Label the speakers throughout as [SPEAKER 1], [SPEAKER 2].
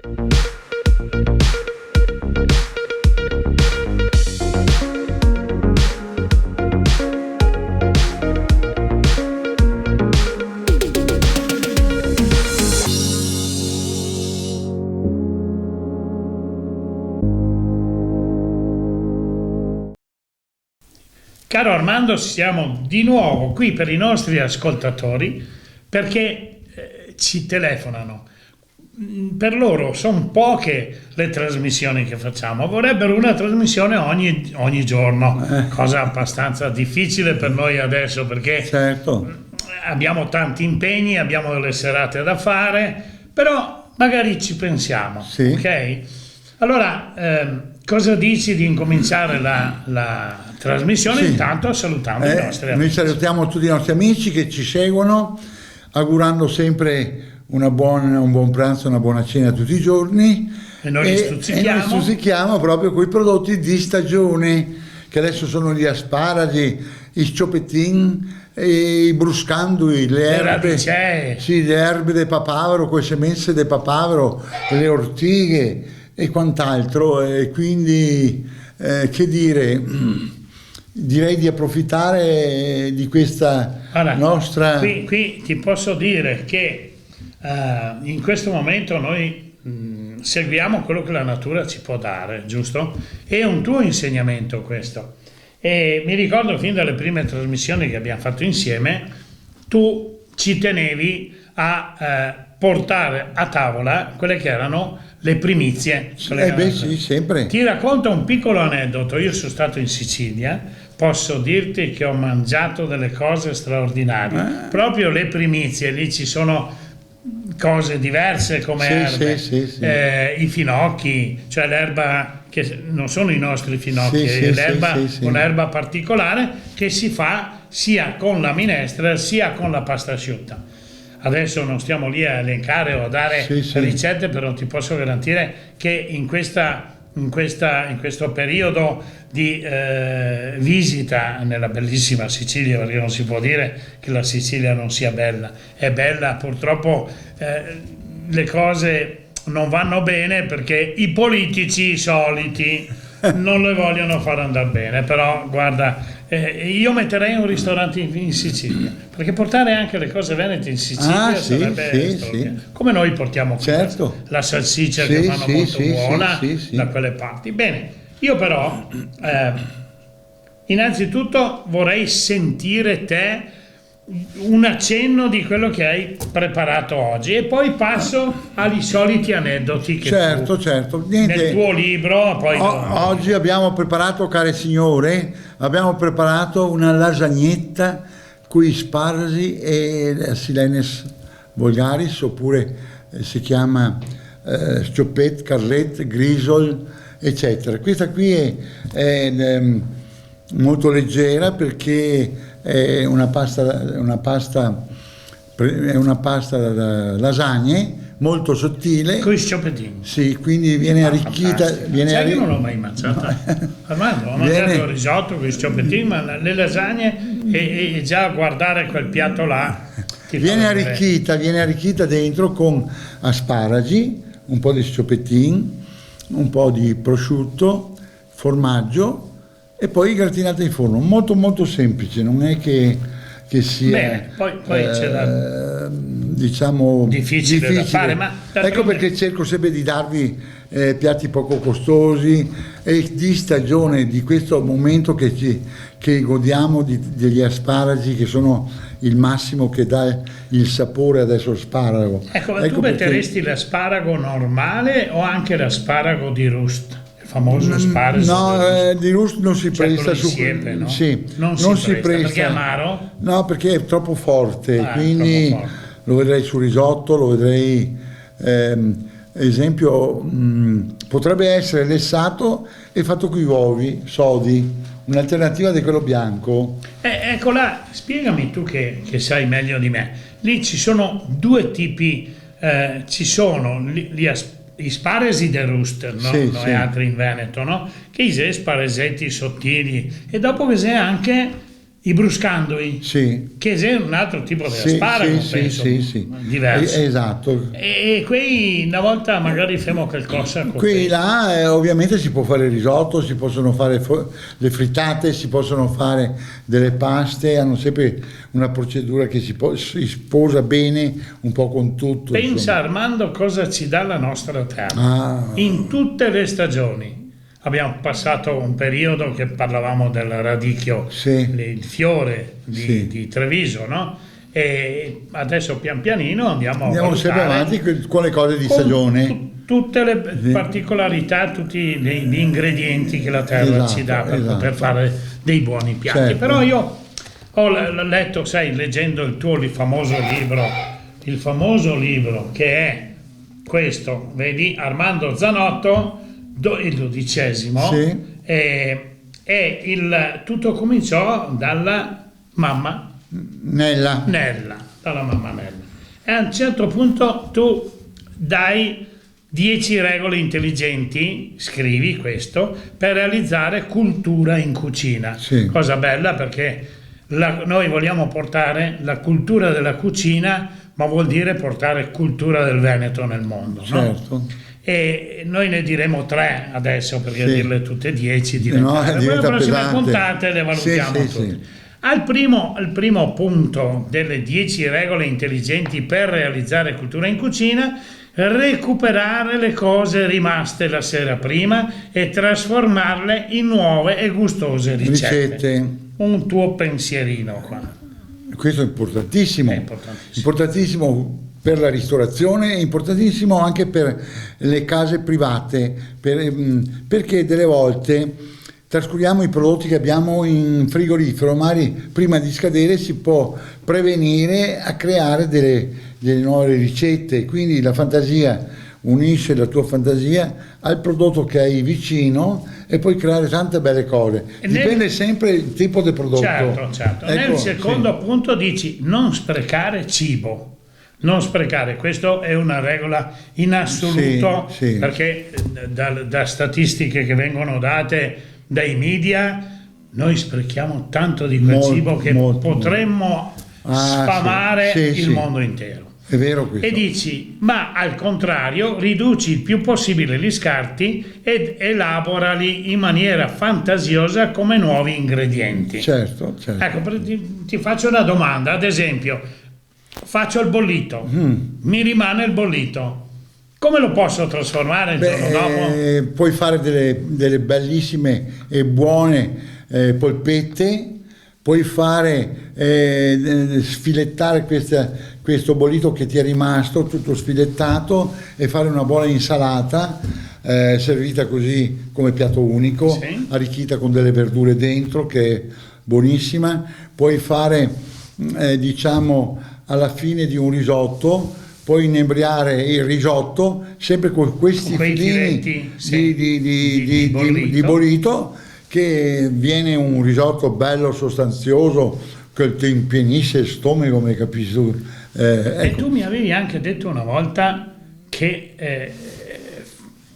[SPEAKER 1] Caro Armando, siamo di nuovo qui per i nostri ascoltatori perché ci telefonano. Per loro sono poche le trasmissioni che facciamo, vorrebbero una trasmissione ogni giorno, cosa abbastanza difficile per noi adesso perché abbiamo tanti impegni, abbiamo delle serate da fare, però magari ci pensiamo, ok? Allora, cosa dici di incominciare la trasmissione? Intanto salutando i nostri amici.
[SPEAKER 2] Noi salutiamo tutti i nostri amici che ci seguono, augurando sempre un buon pranzo, una buona cena tutti i giorni.
[SPEAKER 1] E noi
[SPEAKER 2] stuzzichiamo proprio quei prodotti di stagione, che adesso sono gli asparagi, i sciopettin, i bruscandui, le erbe del papavero, quelle semence del papavero, le ortighe e quant'altro, e quindi che dire, direi di approfittare di questa nostra...
[SPEAKER 1] Qui ti posso dire che in questo momento noi seguiamo quello che la natura ci può dare, giusto? È un tuo insegnamento questo, e mi ricordo fin dalle prime trasmissioni che abbiamo fatto insieme, tu ci tenevi a portare a tavola quelle che erano le primizie.
[SPEAKER 2] Sì, sempre.
[SPEAKER 1] Ti racconto un piccolo aneddoto. Io sono stato in Sicilia, posso dirti che ho mangiato delle cose straordinarie, proprio le primizie, lì ci sono cose diverse come erbe, i finocchi, cioè l'erba che non sono i nostri finocchi, un'erba particolare che si fa sia con la minestra sia con la pasta asciutta. Adesso non stiamo lì a elencare o a dare ricette, però ti posso garantire che in questo periodo di visita nella bellissima Sicilia, perché non si può dire che la Sicilia non sia bella, è bella, purtroppo le cose non vanno bene perché i politici soliti non le vogliono far andare bene, però guarda, io metterei un ristorante in Sicilia, perché portare anche le cose venete in Sicilia sarebbe come noi portiamo la salsiccia che fanno molto buona da quelle parti. Bene, io però innanzitutto vorrei sentire te un accenno di quello che hai preparato oggi e poi passo ai soliti aneddoti che nel tuo libro poi
[SPEAKER 2] oggi abbiamo preparato, care signore, una lasagnetta con gli sparsi e la Silenes vulgaris, oppure si chiama sciopet, carlet, grisol, eccetera. Questa qui è molto leggera perché è una pasta da lasagne molto sottile.
[SPEAKER 1] Con i scioppettini.
[SPEAKER 2] Sì, quindi viene arricchita.
[SPEAKER 1] Sai che non l'ho mai mangiata? Armando, ho mangiato il risotto con i scioppettini, ma le lasagne e già guardare quel piatto là.
[SPEAKER 2] Viene arricchita dentro con asparagi, un po' di scioppettini, un po' di prosciutto, formaggio e poi gratinata in forno, molto molto semplice, non è che sia
[SPEAKER 1] bene, poi c'è
[SPEAKER 2] diciamo
[SPEAKER 1] difficile da fare, ma
[SPEAKER 2] ecco perché cerco sempre di darvi piatti poco costosi e di stagione, di questo momento che godiamo degli asparagi, che sono il massimo che dà il sapore adesso l'asparago.
[SPEAKER 1] Ecco, tu metteresti l'asparago normale o anche l'asparago di Rust? Famoso sparago.
[SPEAKER 2] No, di Rust non si presta
[SPEAKER 1] su siepe, no?
[SPEAKER 2] Sì,
[SPEAKER 1] non si presta perché è amaro?
[SPEAKER 2] No, perché è troppo forte, quindi lo vedrei sul risotto, lo vedrei esempio potrebbe essere lessato e fatto con i uovi sodi, un'alternativa di quello bianco.
[SPEAKER 1] Ecco là, spiegami tu che sai meglio di me. Lì ci sono due tipi, ci sono gli sparesi del Rust, no? Noi altri in Veneto, no? Che sono sparesetti sottili, e dopo che c'è anche I bruscandoli,
[SPEAKER 2] sì,
[SPEAKER 1] che è un altro tipo di asparago, penso, diverso.
[SPEAKER 2] Esatto.
[SPEAKER 1] E qui una volta magari famo qualcosa con
[SPEAKER 2] qui là ovviamente si può fare il risotto, si possono fare le frittate, si possono fare delle paste, hanno sempre una procedura che si sposa bene un po' con tutto.
[SPEAKER 1] Pensa,
[SPEAKER 2] insomma.
[SPEAKER 1] Armando, cosa ci dà la nostra terra in tutte le stagioni. Abbiamo passato un periodo che parlavamo del radicchio, il fiore di Treviso, no? E adesso pian pianino andiamo
[SPEAKER 2] sempre avanti con le cose di stagione.
[SPEAKER 1] Tutte le particolarità, tutti gli ingredienti che la terra ci dà per poter fare dei buoni piatti.
[SPEAKER 2] Certo.
[SPEAKER 1] Però io ho letto, leggendo il famoso libro che è questo, vedi, Armando Zanotto, il 12°, tutto cominciò dalla mamma
[SPEAKER 2] Nella,
[SPEAKER 1] dalla mamma Nella. E a un certo punto tu dai 10 regole intelligenti, scrivi questo, per realizzare cultura in cucina. Cosa bella, perché noi vogliamo portare la cultura della cucina, ma vuol dire portare cultura del Veneto nel mondo,
[SPEAKER 2] certo.
[SPEAKER 1] No? E noi ne diremo 3 adesso, perché dirle tutte 10 diventa le prossime puntate le valutiamo tutte. Al primo punto delle 10 regole intelligenti per realizzare cultura in cucina: recuperare le cose rimaste la sera prima e trasformarle in nuove e gustose ricette. Un tuo pensierino qua.
[SPEAKER 2] Questo è importantissimo. Importantissimo per la ristorazione, è importantissimo anche per le case private, perché delle volte trascuriamo i prodotti che abbiamo in frigorifero, magari prima di scadere si può prevenire a creare delle nuove ricette, quindi la fantasia, unisce la tua fantasia al prodotto che hai vicino e puoi creare tante belle cose. Dipende sempre il tipo di prodotto.
[SPEAKER 1] Certo. Nel secondo punto dici non sprecare cibo. Non sprecare, questa è una regola in assoluto, perché da statistiche che vengono date dai media noi sprechiamo tanto di quel cibo che potremmo sfamare il mondo intero.
[SPEAKER 2] È vero questo.
[SPEAKER 1] E dici, ma al contrario, riduci il più possibile gli scarti ed elaborali in maniera fantasiosa come nuovi ingredienti.
[SPEAKER 2] Certo.
[SPEAKER 1] Ecco, ti faccio una domanda, ad esempio. Faccio il bollito, mi rimane il bollito, come lo posso trasformare il giorno dopo?
[SPEAKER 2] Puoi fare delle bellissime e buone polpette, puoi fare sfilettare questo bollito che ti è rimasto tutto sfilettato e fare una buona insalata servita così come piatto unico, arricchita con delle verdure dentro, che è buonissima. Puoi fare alla fine di un risotto, puoi inebriare il risotto sempre con questi filini di bollito, che viene un risotto bello sostanzioso che ti impienisce il stomaco, come capisci tu.
[SPEAKER 1] E tu mi avevi anche detto una volta che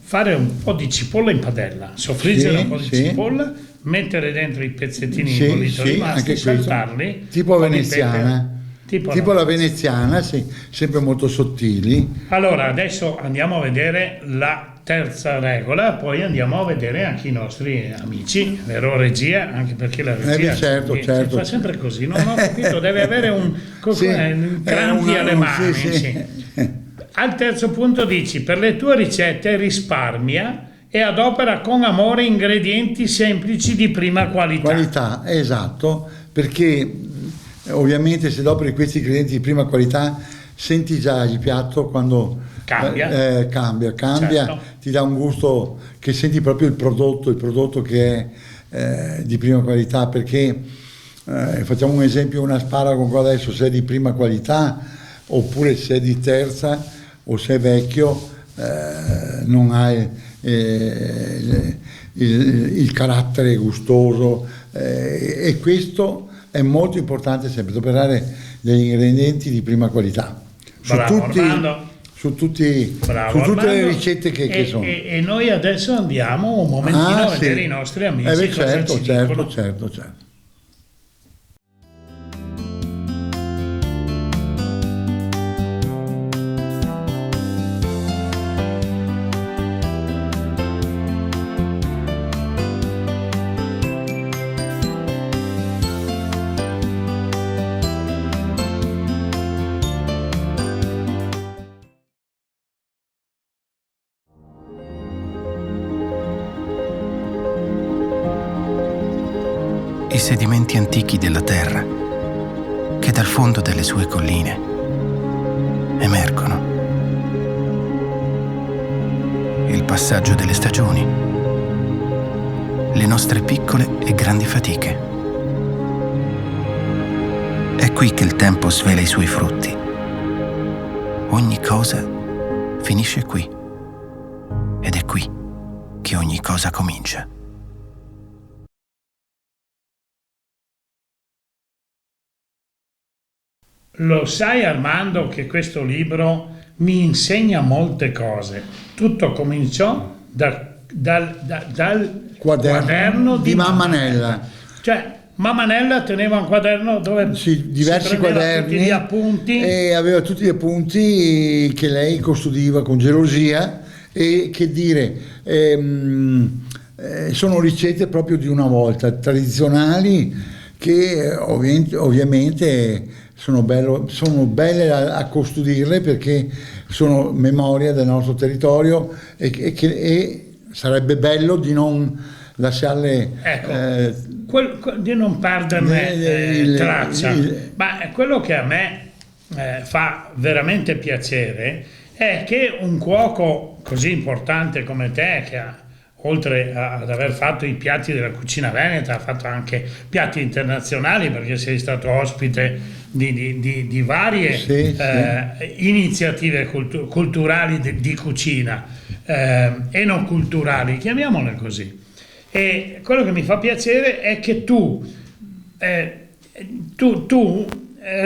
[SPEAKER 1] fare un po' di cipolla in padella, soffriggere un po' di cipolla, mettere dentro i pezzettini di bollito rimasti, saltarli,
[SPEAKER 2] tipo veneziana. Tipo la veneziana, sempre molto sottili.
[SPEAKER 1] Allora, adesso andiamo a vedere la terza regola, poi andiamo a vedere anche i nostri amici, vero regia? Anche perché la regia
[SPEAKER 2] certo.
[SPEAKER 1] fa sempre così, non ho capito, deve avere un cranti alle mani. Al terzo punto dici, per le tue ricette risparmia e adopera con amore ingredienti semplici di prima qualità.
[SPEAKER 2] Esatto, perché ovviamente se adoperi questi ingredienti di prima qualità senti già il piatto quando cambia, certo. Ti dà un gusto che senti proprio il prodotto che è di prima qualità, perché facciamo un esempio, un asparago adesso, se è di prima qualità oppure se è di terza o se è vecchio, non ha il carattere gustoso, e questo è molto importante, sempre adoperare degli ingredienti di prima qualità su tutte le ricette che sono.
[SPEAKER 1] E noi adesso andiamo un momentino a vedere i nostri amici.
[SPEAKER 2] Certo.
[SPEAKER 3] i sedimenti antichi della terra che dal fondo delle sue colline emergono. Il passaggio delle stagioni, le nostre piccole e grandi fatiche. È qui che il tempo svela i suoi frutti. Ogni cosa finisce qui, ed è qui che ogni cosa comincia.
[SPEAKER 1] Lo sai, Armando, che questo libro mi insegna molte cose. Tutto cominciò dal quaderno di
[SPEAKER 2] Mamma Nella.
[SPEAKER 1] Cioè, Mamma Nella teneva un quaderno dove
[SPEAKER 2] diversi quaderni,
[SPEAKER 1] tutti gli appunti,
[SPEAKER 2] e aveva tutti gli appunti che lei custodiva con gelosia, e che dire, sono ricette proprio di una volta, tradizionali, che ovviamente sono belle a custodirle, perché sono memoria del nostro territorio, e sarebbe bello di non lasciarle,
[SPEAKER 1] di non perderne traccia. Ma quello che a me fa veramente piacere è che un cuoco così importante come te, che oltre ad aver fatto i piatti della cucina veneta, ha fatto anche piatti internazionali, perché sei stato ospite di varie iniziative culturali di cucina, e non culturali, chiamiamole così. E quello che mi fa piacere è che tu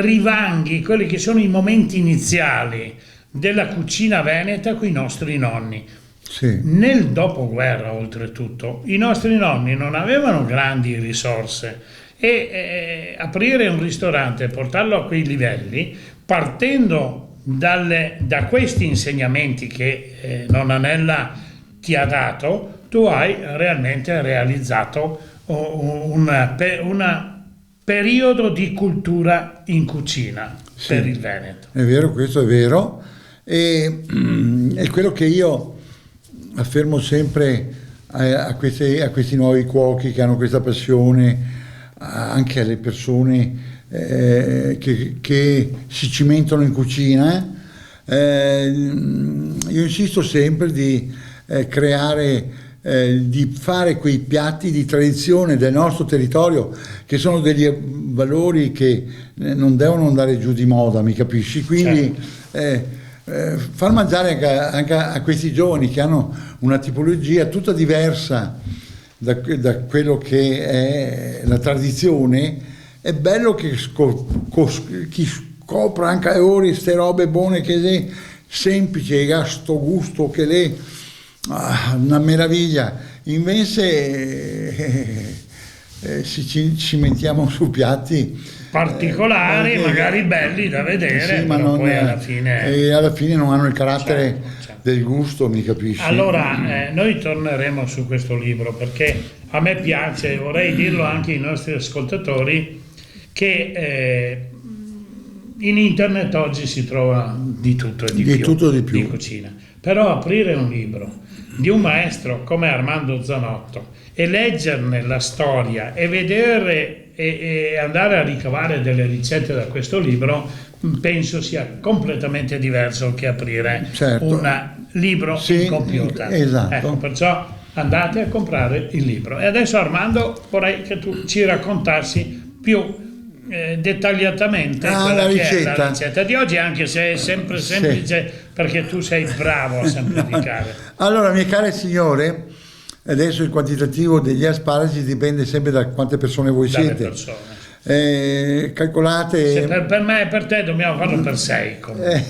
[SPEAKER 1] rivanghi quelli che sono i momenti iniziali della cucina veneta con i nostri nonni.
[SPEAKER 2] Sì.
[SPEAKER 1] Nel dopoguerra, oltretutto, i nostri nonni non avevano grandi risorse, e aprire un ristorante e portarlo a quei livelli, partendo da questi insegnamenti che nonna Nella ti ha dato, tu hai realmente realizzato un periodo di cultura in cucina, sì, per il Veneto.
[SPEAKER 2] È vero, questo è vero, e è quello che io affermo sempre a questi nuovi cuochi che hanno questa passione, anche alle persone che si cimentano in cucina. Io insisto sempre di creare, di fare quei piatti di tradizione del nostro territorio, che sono degli valori che non devono andare giù di moda, mi capisci? Quindi far mangiare anche a questi giovani che hanno una tipologia tutta diversa da quello che è la tradizione. È bello che chi scopra anche a ore queste robe buone, che è semplice, che ha sto gusto, che è una meraviglia. Invece ci cimentiamo su piatti
[SPEAKER 1] particolari, magari belli da vedere,
[SPEAKER 2] sì,
[SPEAKER 1] ma poi alla
[SPEAKER 2] fine non hanno il carattere, certo, del gusto, mi capisci?
[SPEAKER 1] Allora, noi torneremo su questo libro, perché a me piace, vorrei dirlo anche ai nostri ascoltatori, che in internet oggi si trova di tutto e di più di cucina, però aprire un libro di un maestro come Armando Zanotto e leggerne la storia e vedere e andare a ricavare delle ricette da questo libro, penso sia completamente diverso che aprire, certo, un libro in computer.
[SPEAKER 2] Esatto.
[SPEAKER 1] Ecco, perciò andate a comprare il libro. E adesso, Armando, vorrei che tu ci raccontassi più dettagliatamente
[SPEAKER 2] la ricetta.
[SPEAKER 1] È la ricetta di oggi, anche se è sempre semplice, perché tu sei bravo a semplificare.
[SPEAKER 2] Allora, mie care signore, adesso il quantitativo degli asparagi dipende sempre da quante persone voi siete. Calcolate.
[SPEAKER 1] Per me e per te dobbiamo farlo per 6 comunque.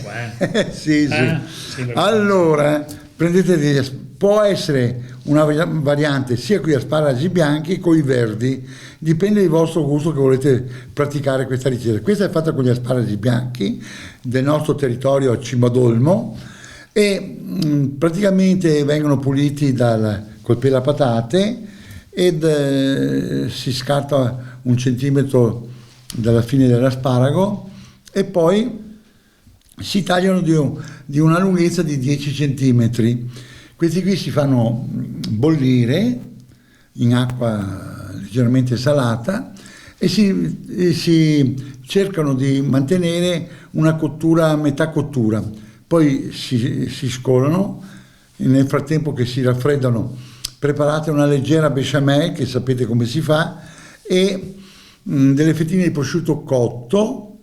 [SPEAKER 2] Sì. Allora, prendete può essere una variante sia con gli asparagi bianchi che con i verdi, dipende dal vostro gusto che volete praticare questa ricetta. Questa è fatta con gli asparagi bianchi del nostro territorio a Cimadolmo, e praticamente vengono puliti col pelapatate, ed si scarta 1 centimetro dalla fine dell'asparago, e poi si tagliano di una lunghezza di 10 centimetri. Questi qui si fanno bollire in acqua leggermente salata e si cercano di mantenere una cottura a metà cottura. Poi si scolano, nel frattempo che si raffreddano preparate una leggera besciamella, che sapete come si fa, e delle fettine di prosciutto cotto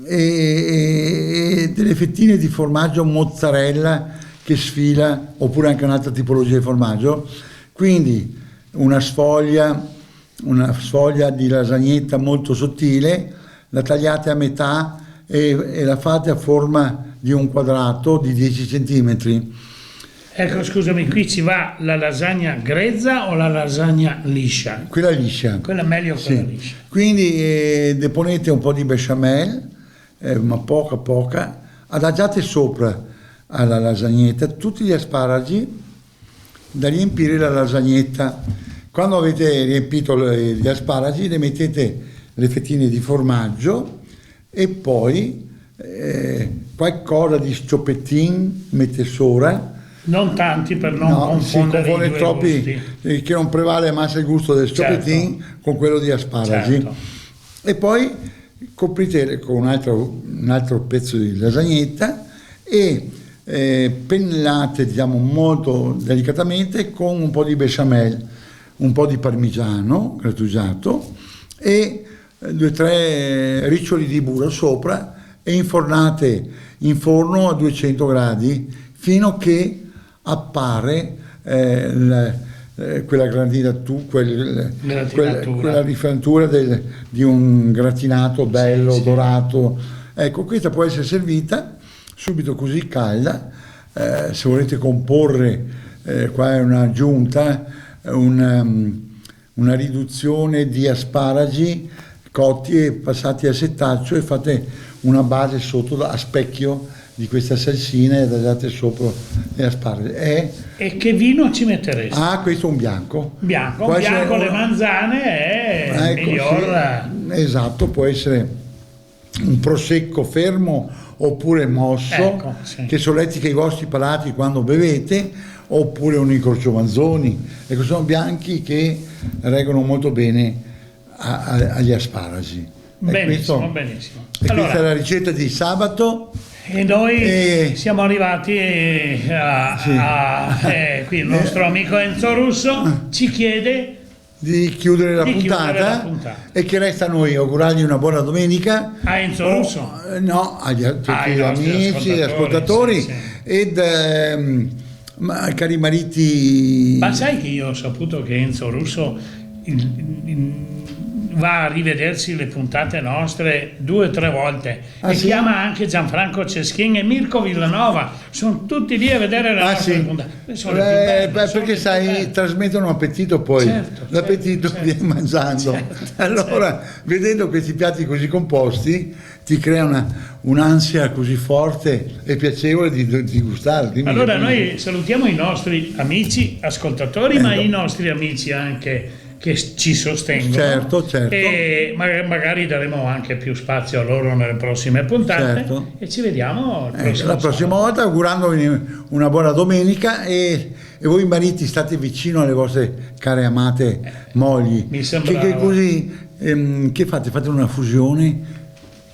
[SPEAKER 2] e delle fettine di formaggio mozzarella che sfila, oppure anche un'altra tipologia di formaggio. Quindi una sfoglia di lasagnetta molto sottile, la tagliate a metà e la fate a forma di un quadrato di 10 centimetri.
[SPEAKER 1] Ecco, scusami, qui ci va la lasagna grezza o la lasagna liscia?
[SPEAKER 2] Quella liscia.
[SPEAKER 1] Quella meglio,
[SPEAKER 2] sì.
[SPEAKER 1] Quella liscia.
[SPEAKER 2] Quindi deponete un po' di besciamella, ma poca, adagiate sopra alla lasagnetta tutti gli asparagi da riempire la lasagnetta. Quando avete riempito gli asparagi, le mettete le fettine di formaggio e poi qualcosa di sciopettin mette sopra.
[SPEAKER 1] Non tanti per non confondere i due
[SPEAKER 2] troppi, che non prevale massa il gusto del sciopettin con quello di asparagi.
[SPEAKER 1] Certo.
[SPEAKER 2] E poi coprite con un altro pezzo di lasagnetta e pennellate, diciamo, molto delicatamente con un po' di besciamella, un po' di parmigiano grattugiato e 2 o 3 riccioli di burro sopra, e infornate in forno a 200 gradi fino a che appare quella quella rifanatura di un gratinato bello, sì, dorato. Ecco, questa può essere servita subito così calda. Se volete comporre, qua è un'aggiunta, una riduzione di asparagi cotti e passati a setaccio, e fate una base sotto a specchio di questa salsina e adagiate sopra le asparagi.
[SPEAKER 1] E che vino ci metteresti?
[SPEAKER 2] Questo è un bianco.
[SPEAKER 1] Bianco, le manzane è il miglior.
[SPEAKER 2] Sì, esatto, può essere un prosecco fermo oppure mosso,
[SPEAKER 1] sì,
[SPEAKER 2] che solletica i vostri palati quando bevete, oppure un incrocio manzoni. Ecco, sono bianchi che reggono molto bene agli asparagi.
[SPEAKER 1] Benissimo, benissimo.
[SPEAKER 2] E allora, questa è la ricetta di sabato.
[SPEAKER 1] E noi siamo arrivati qui il nostro amico Enzo Russo ci chiede
[SPEAKER 2] di chiudere la puntata, e che resta a noi augurargli una buona domenica
[SPEAKER 1] a Enzo Russo,
[SPEAKER 2] no, tutti gli amici, ascoltatori, sì. Ed cari mariti.
[SPEAKER 1] Ma sai che io ho saputo che Enzo Russo va a rivedersi le puntate nostre 2 o 3 volte e sì? Chiama anche Gianfranco Ceschin e Mirko Villanova, sono tutti lì a vedere le nostre puntate.
[SPEAKER 2] Perché sai, trasmettono appetito, poi certo, l'appetito viene mangiando. Allora, vedendo questi piatti così composti, ti crea un'ansia così forte e piacevole di gustare.
[SPEAKER 1] Allora noi salutiamo i nostri amici ascoltatori, ma i nostri amici anche che ci sostengono,
[SPEAKER 2] certo.
[SPEAKER 1] E magari daremo anche più spazio a loro nelle prossime puntate, certo. E ci vediamo
[SPEAKER 2] la prossima volta, augurandovi una buona domenica, e voi mariti state vicino alle vostre care amate mogli,
[SPEAKER 1] mi sembra
[SPEAKER 2] che così che fate una fusione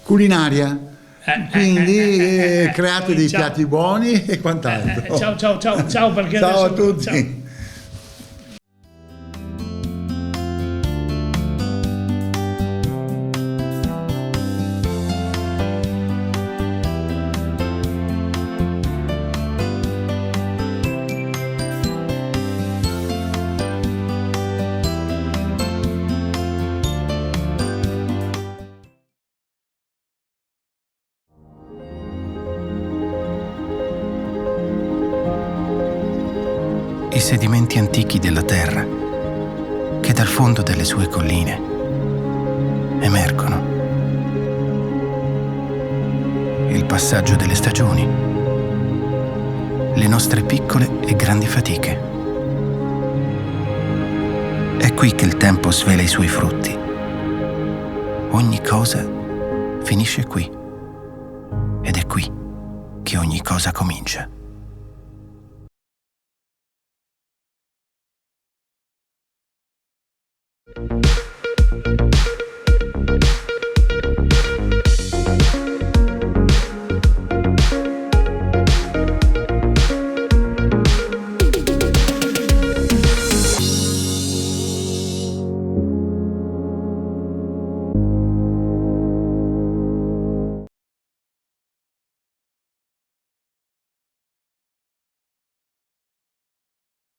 [SPEAKER 2] culinaria, quindi create dei piatti buoni e quant'altro.
[SPEAKER 1] Ciao perché
[SPEAKER 2] ciao
[SPEAKER 1] adesso,
[SPEAKER 2] a tutti.
[SPEAKER 1] Ciao.
[SPEAKER 3] I sedimenti antichi della terra che dal fondo delle sue colline emergono. Il passaggio delle stagioni, le nostre piccole e grandi fatiche. È qui che il tempo svela i suoi frutti. Ogni cosa finisce qui, ed è qui che ogni cosa comincia.